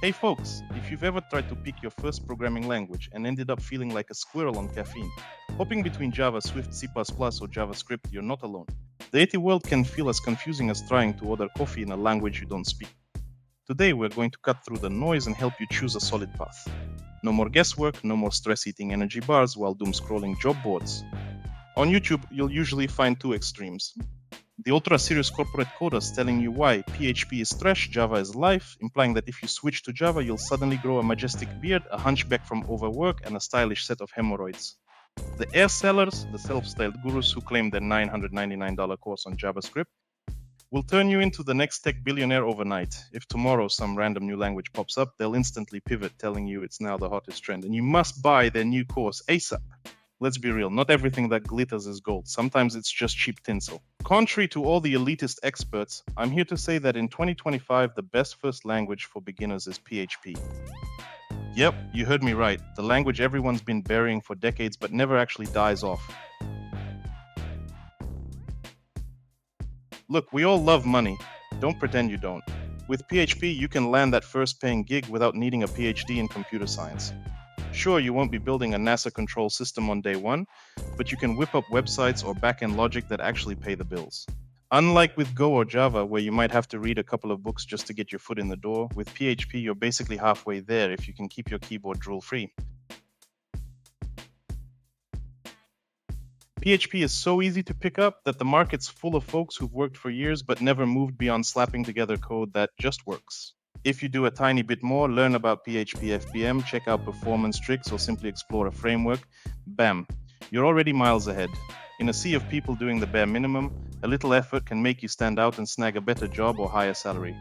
Hey folks, if you've ever tried to pick your first programming language and ended up feeling like a squirrel on caffeine, hopping between Java, Swift, C++, or JavaScript, you're not alone. The IT world can feel as confusing as trying to order coffee in a language you don't speak. Today, we're going to cut through the noise and help you choose a solid path. No more guesswork, no more stress-eating energy bars while doom-scrolling job boards. On YouTube, you'll usually find two extremes. The ultra-serious corporate coders telling you why PHP is trash, Java is life, implying that if you switch to Java, you'll suddenly grow a majestic beard, a hunchback from overwork, and a stylish set of hemorrhoids. The air sellers, the self-styled gurus who claim their $999 course on JavaScript, will turn you into the next tech billionaire overnight. If tomorrow some random new language pops up, they'll instantly pivot, telling you it's now the hottest trend, and you must buy their new course ASAP. Let's be real, not everything that glitters is gold. Sometimes it's just cheap tinsel. Contrary to all the elitist experts, I'm here to say that in 2025, the best first language for beginners is PHP. Yep, you heard me right. The language everyone's been burying for decades but never actually dies off. Look, we all love money. Don't pretend you don't. With PHP, you can land that first paying gig without needing a PhD in computer science. Sure, you won't be building a NASA control system on day one, but you can whip up websites or backend logic that actually pay the bills. Unlike with Go or Java, where you might have to read a couple of books just to get your foot in the door, with PHP, you're basically halfway there if you can keep your keyboard drool-free. PHP is so easy to pick up that the market's full of folks who've worked for years but never moved beyond slapping together code that just works. If you do a tiny bit more, learn about PHP FPM, check out performance tricks, or simply explore a framework, bam, you're already miles ahead. In a sea of people doing the bare minimum, a little effort can make you stand out and snag a better job or higher salary.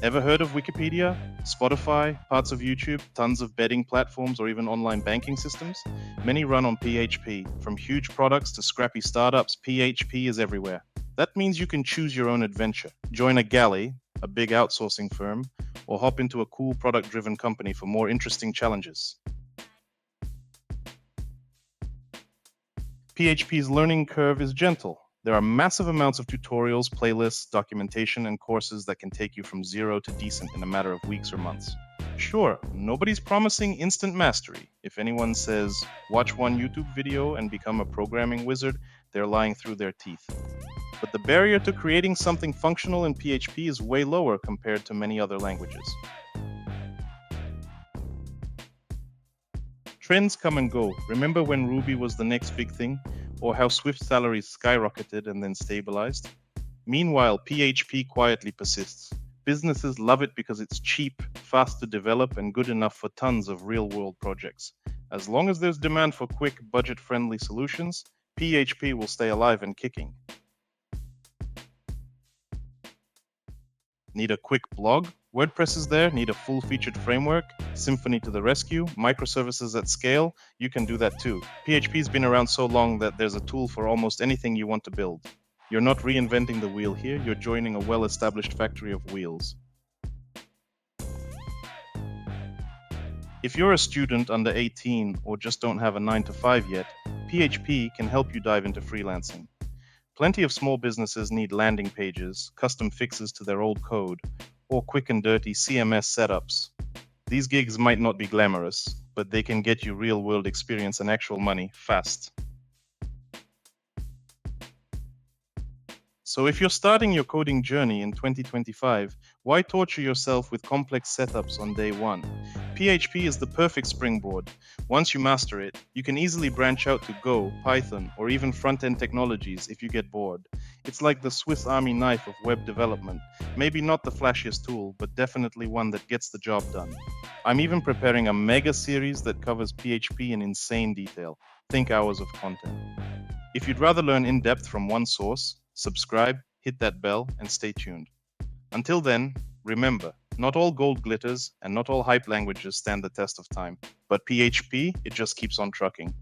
Ever heard of Wikipedia, Spotify, parts of YouTube, tons of betting platforms, or even online banking systems? Many run on PHP. From huge products to scrappy startups, PHP is everywhere. That means you can choose your own adventure. Join a galley, a big outsourcing firm, or hop into a cool product-driven company for more interesting challenges. PHP's learning curve is gentle. There are massive amounts of tutorials, playlists, documentation, and courses that can take you from zero to decent in a matter of weeks or months. Sure, nobody's promising instant mastery. If anyone says, watch one YouTube video and become a programming wizard, they're lying through their teeth. But the barrier to creating something functional in PHP is way lower compared to many other languages. Trends come and go. Remember when Ruby was the next big thing? Or how Swift salaries skyrocketed and then stabilized? Meanwhile, PHP quietly persists. Businesses love it because it's cheap, fast to develop, and good enough for tons of real-world projects. As long as there's demand for quick, budget-friendly solutions, PHP will stay alive and kicking. Need a quick blog? WordPress is there. Need a full-featured framework? Symfony to the rescue? Microservices at scale? You can do that too. PHP's been around so long that there's a tool for almost anything you want to build. You're not reinventing the wheel here, you're joining a well-established factory of wheels. If you're a student under 18 or just don't have a 9-to-5 yet, PHP can help you dive into freelancing. Plenty of small businesses need landing pages, custom fixes to their old code, or quick and dirty CMS setups. These gigs might not be glamorous, but they can get you real-world experience and actual money fast. So if you're starting your coding journey in 2025, why torture yourself with complex setups on day one? PHP is the perfect springboard. Once you master it, you can easily branch out to Go, Python, or even front-end technologies if you get bored. It's like the Swiss Army knife of web development. Maybe not the flashiest tool, but definitely one that gets the job done. I'm even preparing a mega series that covers PHP in insane detail. Think hours of content. If you'd rather learn in depth from one source, subscribe, hit that bell, and stay tuned. Until then, remember, not all gold glitters and not all hype languages stand the test of time. But PHP, it just keeps on trucking.